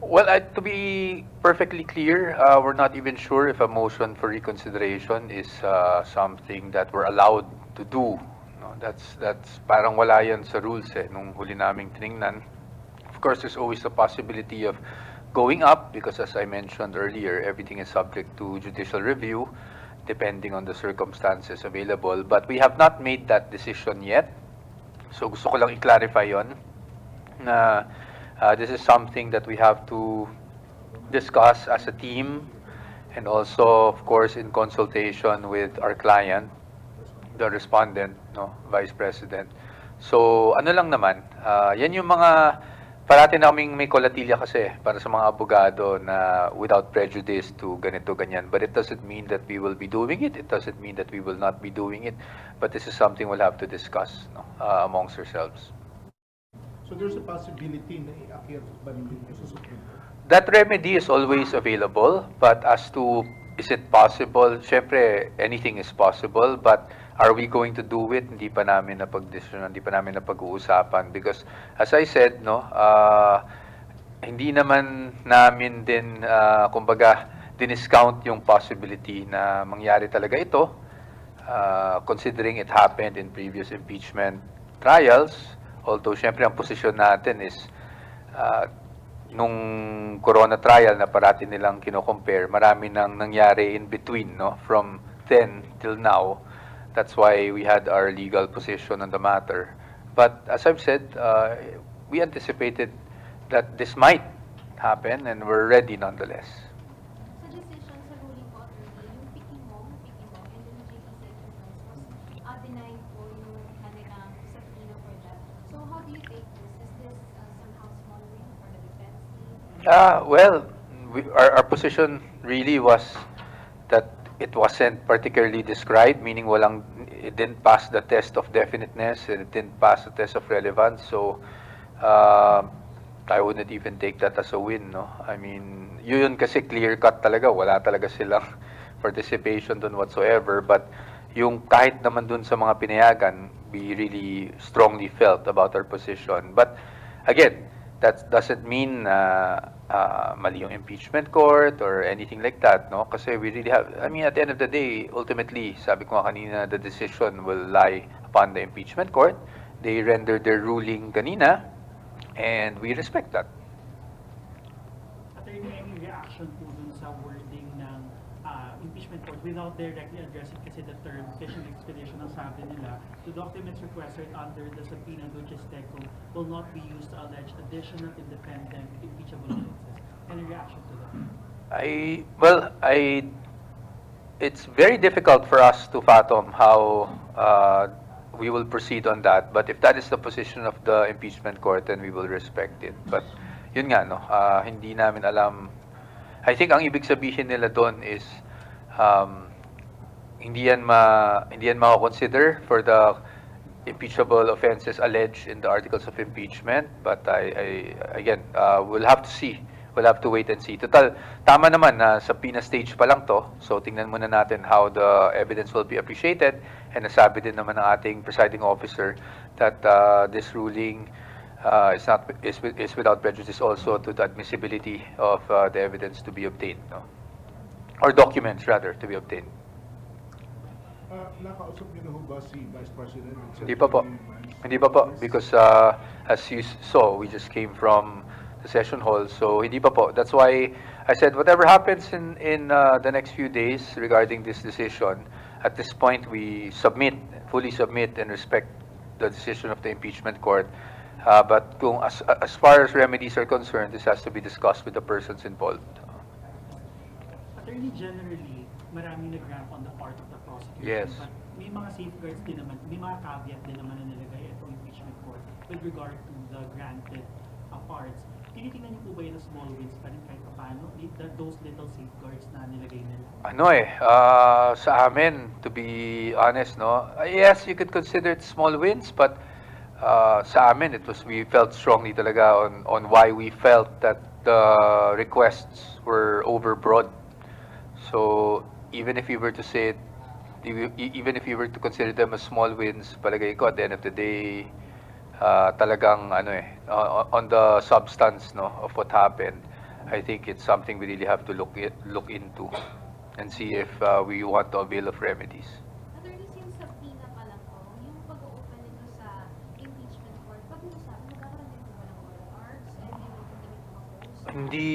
Well, to be perfectly clear, we're not even sure if a motion for reconsideration is something that we're allowed to do. No, that's parang wala yan sa rules nung huli naming tiningnan. Of course, there's always the possibility of going up because, as I mentioned earlier, everything is subject to judicial review depending on the circumstances available. But we have not made that decision yet. So gusto ko lang i-clarify yon na this is something that we have to discuss as a team and also, of course, in consultation with our client, the respondent, no, Vice President. So, ano lang naman, yan yung mga parati naming may kolatilya kasi para sa mga abogado na without prejudice to ganito, ganyan. But it doesn't mean that we will be doing it. It doesn't mean that we will not be doing it. But this is something we'll have to discuss, no, amongst ourselves. So there's a possibility na i-akyat ba ninyo sa Supreme Court? That remedy is always available, but as to is it possible, syempre anything is possible, but are we going to do it? Hindi pa namin napag-desisyonan, hindi pa namin napag-uusapan because as I said, no, hindi naman namin din kumbaga diniscount yung possibility na mangyari talaga ito, considering it happened in previous impeachment trials. Although, syempre, ang posisyon natin is nung corona trial na parati nilang kino-compare, marami nang nangyari in between, no? From then till now. That's why we had our legal position on the matter. But as I've said, we anticipated that this might happen and we're ready nonetheless. Sa decision sa ruling po, attorney, yung Pikimong, and then JP Enterprise was denied po yung kanilang subpoena for that. So how do you take this? Is this somehow small win for the defense team? Well, our position really was that it wasn't particularly described, meaning it didn't pass the test of definiteness and it didn't pass the test of relevance. So, I wouldn't even take that as a win, no? I mean, yun kasi clear-cut talaga, wala talaga silang participation dun whatsoever. But yung kahit naman dun sa mga pinayagan, we really strongly felt about our position. But again, that doesn't mean mali yung impeachment court or anything like that, no? Kasi we really have, I mean, at the end of the day, ultimately, sabi ko nga kanina, the decision will lie upon the impeachment court. They rendered their ruling kanina, and we respect that. Attorney, any reaction po dun sa wording ng impeachment court without directly addressing kasi the term fishing expedition ang sabi nila, the documents requested under the subpoena Duces Teco will not be used to allege additional independent impeachable offenses. Any reaction to that? It's very difficult for us to fathom how we will proceed on that. But if that is the position of the impeachment court, then we will respect it. But yun nga, no, hindi namin alam. I think ang ibig sabihin nila doon is hindi yan mako-consider for the impeachable offenses alleged in the articles of impeachment. But again, we'll have to see. We'll have to wait and see. Total, tama naman na sa PINA stage pa lang to. So tingnan muna natin how the evidence will be appreciated. And nasabi din naman ng ating presiding officer that this ruling is without prejudice also to the admissibility of the evidence to be obtained, no? Or documents rather to be obtained. Nakausap niyo na ho ba si Vice President? Hindi pa po. Hindi pa po because as you saw, we just came from the session hall, so hindi pa po. That's why I said whatever happens in the next few days regarding this decision, at this point we fully submit and respect the decision of the impeachment court. But kung as far as remedies are concerned, this has to be discussed with the persons involved. Attorney, generally, maraming nag-ramp on the part of the prosecution. Yes. But may mga safeguards din naman, may mga caveat din naman na nilagay itong impeachment court with regard to the granted parts. Tinitingnan niyo po ba yun na small wins pa rin kahit paano? Those little safeguards na nilagay nila? Sa amin, to be honest, no, yes, you could consider it small wins, but sa amin, we felt strongly talaga on why we felt that the requests were overbroad. So, even if you were to say it, even if you were to consider them as small wins, palagay ko at the end of the day, talagang on the substance, no, of what happened, I think it's something we really have to look into and see if we want to avail of remedies. Attorney, since subpoena pa lang po, yung pag-open nito sa impeachment court, pag-uusapan, magkakaroon din po ba ng oral arts? And you will continue to oppose? Hindi,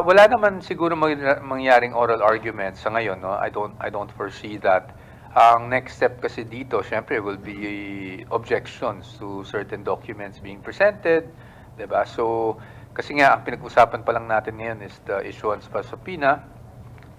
wala naman siguro mangyaring oral arguments sa ngayon, no? I don't foresee that. Ang next step kasi dito, syempre, will be objections to certain documents being presented, 'di ba? So, kasi nga ang pinag-usapan pa lang natin ngayon is the issuance of a subpoena.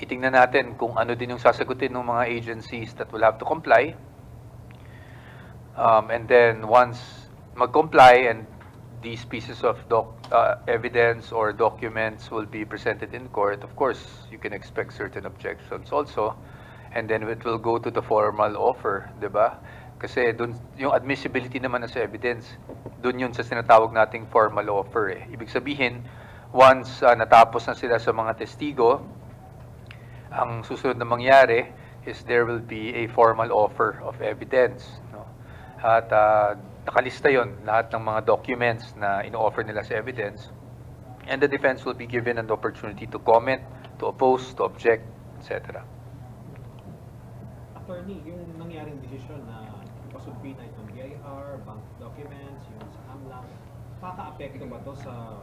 Titingnan natin kung ano din yung sasagutin ng mga agencies that will have to comply. And then once mag-comply and these pieces of evidence or documents will be presented in court, of course, you can expect certain objections also. And then it will go to the formal offer, di ba? Kasi dun, yung admissibility naman sa evidence, dun yun sa sinatawag nating formal offer. Eh. Ibig sabihin, once natapos na sila sa mga testigo, ang susunod na mangyari is there will be a formal offer of evidence. No? At nakalista yon lahat ng mga documents na ino-offer nila sa evidence. And the defense will be given an opportunity to comment, to oppose, to object, etc. Attorney, yung nangyaring desisyon na ipasubpoena itong BIR, bank documents, yung sa AMLAC, maka-apekto ba to sa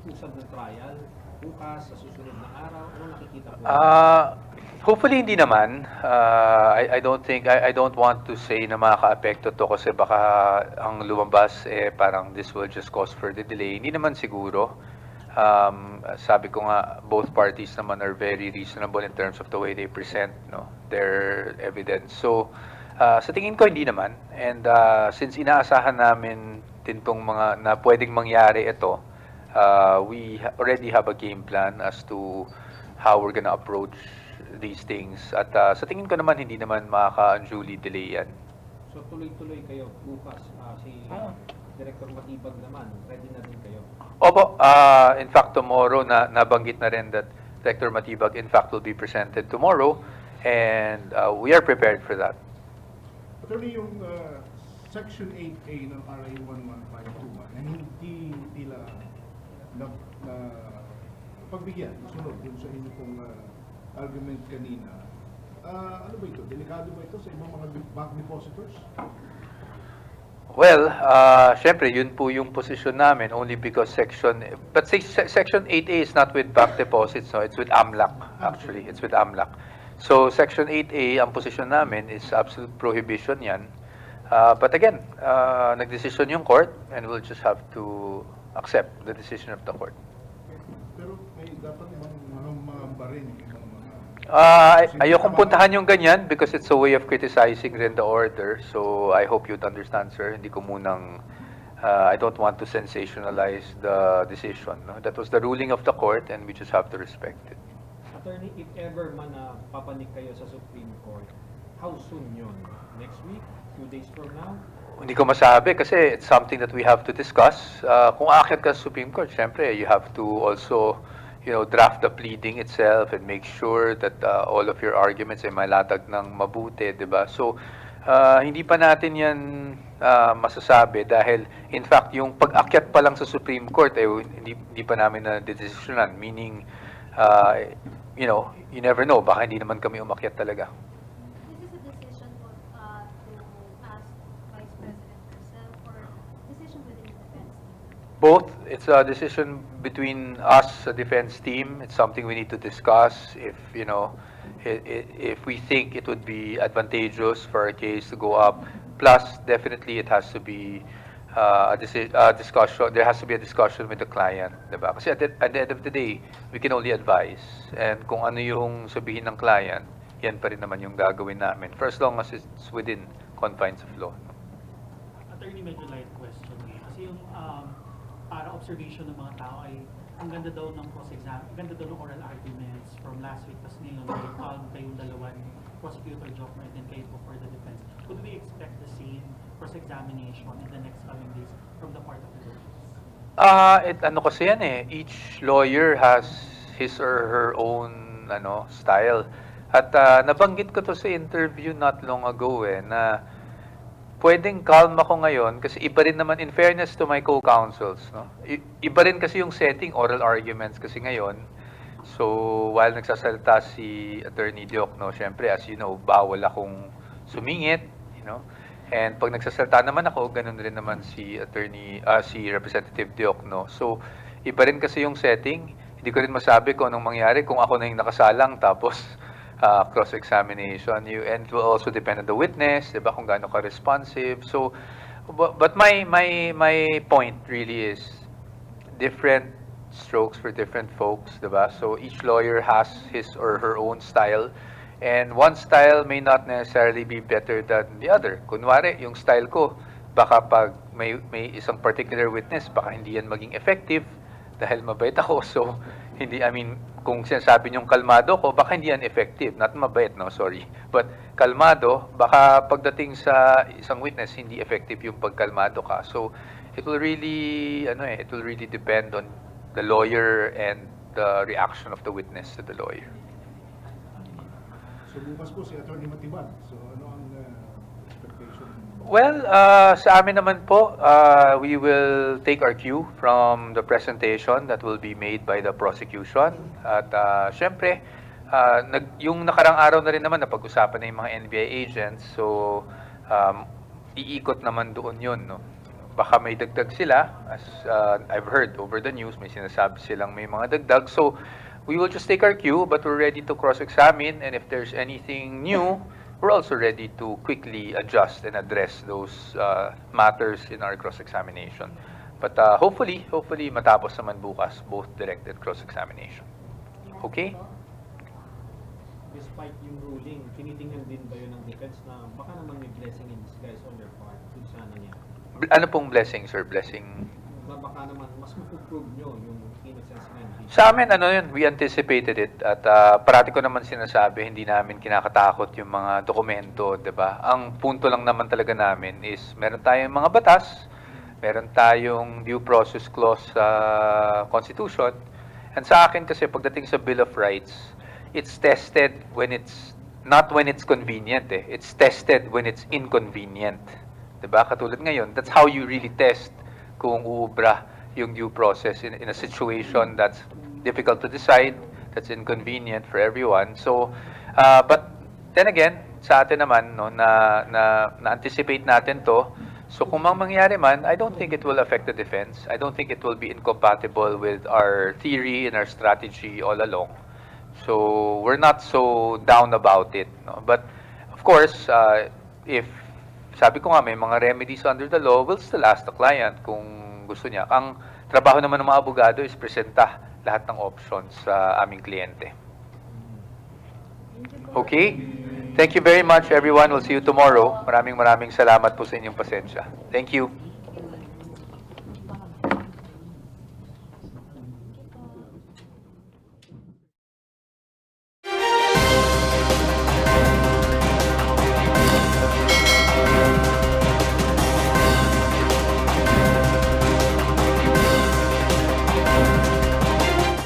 usad ng trial bukas, sa susunod na araw? Ano nakikita po? Hopefully hindi naman. I don't want to say na makaka-apekto to kasi baka ang lumabas parang this will just cause further delay. Hindi naman siguro. Sabi ko nga, both parties naman are very reasonable in terms of the way they present their evidence. So, sa tingin ko hindi naman. And since inaasahan namin din tong mga na pwedeng mangyari ito, we already have a game plan as to how we're gonna approach these things. At sa tingin ko naman, hindi naman makaka-unduly delay yan. So tuloy-tuloy kayo bukas. Si Director Matibag naman, ready na din kayo. Opo, in fact tomorrow nabanggit na rin that Director Matibag in fact will be presented tomorrow and we are prepared for that. Attorney, yung Section 8A ng RA 11521 na hindi tila na pagbigyan, sunod dun sa inyo pong argument kanina. Ano ba ito? Delikado ba ito sa ibang mga bank depositors? Well, syempre yun po yung position namin only because Section 8A is not with bank deposits, no? It's with AMLAC actually. It's with AMLAC. So Section 8A, ang position namin is absolute prohibition yan. But again, nagdesisyon yung court and we'll just have to accept the decision of the court. Pero may dapat mga barin, ibang mga... Ayokong puntahan yung ganyan because it's a way of criticizing rin the order. So I hope you'd understand, sir. Hindi ko munang, I don't want to sensationalize the decision. No? That was the ruling of the court and we just have to respect it. Attorney, if ever man papanik kayo sa Supreme Court, how soon yun? Next week? Few days from now? Hindi ko masabi kasi it's something that we have to discuss. Kung aakyat ka sa Supreme Court, syempre you have to also draft the pleading itself and make sure that all of your arguments ay malatag ng mabuti, 'di ba? So hindi pa natin 'yan masasabi dahil in fact yung pag-akyat pa lang sa Supreme Court ay hindi pa namin na desisyonan, meaning you never know, baka hindi naman kami umakyat talaga. This is a decision to ask Vice President herself or decision within the defense team? Both. It's a decision between us, a defense team. It's something we need to discuss. If if we think it would be advantageous for our case to go up, plus definitely it has to be a discussion. There has to be a discussion with the client, diba? Kasi at the end of the day, we can only advise. And kung ano yung sabihin ng client, yan pa rin naman yung gagawin namin. For as long as it's within confines of law. Attorney, medyo light question kasi yung para observation ng mga tao ay ang ganda daw ng cross-exam, ang ganda daw ng oral arguments from last week, tapos ngayon very calm kayong dalawa ni Prosecutor Jokmer and then kayo po for the defense. Could we expect the same cross-examination in the next coming days from the part of the defense? Ano kasi yan each lawyer has his or her own style. At nabanggit ko to sa interview not long ago na pwedeng calm ako ngayon kasi iba rin naman, in fairness to my co-counsels, no? Iba rin kasi yung setting, oral arguments kasi ngayon. So, while nagsasalita si Attorney Diokno, syempre, as you know, bawal akong sumingit, you know? And pag nagsasalita naman ako, ganun rin naman si si Representative Diokno. So, iba rin kasi yung setting. Hindi ko rin masabi kung anong mangyari kung ako na yung nakasalang tapos cross-examination. And it will also depend on the witness, diba, kung gaano ka-responsive. So, but my point really is different strokes for different folks, diba? So each lawyer has his or her own style, and one style may not necessarily be better than the other. Kunwari, yung style ko, baka pag may isang particular witness, baka hindi yan maging effective dahil mabait ako. So, hindi, I mean, kung sinasabi niyong kalmado ko, baka hindi yan effective. Not mabait, no, sorry. But kalmado, baka pagdating sa isang witness, hindi effective yung pagkalmado ka. So, it will really, it will really depend on the lawyer and the reaction of the witness to the lawyer. So bukas po si Attorney Matiban. So ano ang expectation? Well, sa amin naman po, we will take our cue from the presentation that will be made by the prosecution. At syempre, yung nakarang araw na rin naman napag-usapan na yung mga NBI agents. So, iikot naman doon yun, no? Baka may dagdag sila, as I've heard over the news, may sinasabi silang may mga dagdag. So, we will just take our cue, but we're ready to cross-examine, and if there's anything new, we're also ready to quickly adjust and address those matters in our cross-examination. But hopefully matapos naman bukas, both direct and cross-examination. Okay? Despite yung ruling, tinitingnan din ba yun ng defense na baka naman may blessing in disguise on their part dun sa nangyari? Ano pong blessing, sir? Blessing? Na baka naman mas mapuprove nyo yung innocence nga ni Sa amin, yun, we anticipated it. At parati ko naman sinasabi, hindi namin kinakatakot yung mga dokumento, di ba? Ang punto lang naman talaga namin is, meron tayong mga batas, meron tayong due process clause sa Constitution. And sa akin kasi, pagdating sa Bill of Rights, it's tested not when it's convenient, eh. It's tested when it's inconvenient. Diba? Katulad ngayon, that's how you really test kung uubra yung due process in a situation that's difficult to decide, that's inconvenient for everyone. So, but then again, sa atin naman, no, na-anticipate natin to. So kung mangyari man, I don't think it will affect the defense. I don't think it will be incompatible with our theory and our strategy all along. So we're not so down about it. No? But of course, if sabi ko nga, may mga remedies under the law, we'll still ask the client kung gusto niya. Ang trabaho naman ng mga abogado is presenta lahat ng options sa aming kliyente. Okay? Thank you very much, everyone. We'll see you tomorrow. Maraming salamat po sa inyong pasensya. Thank you.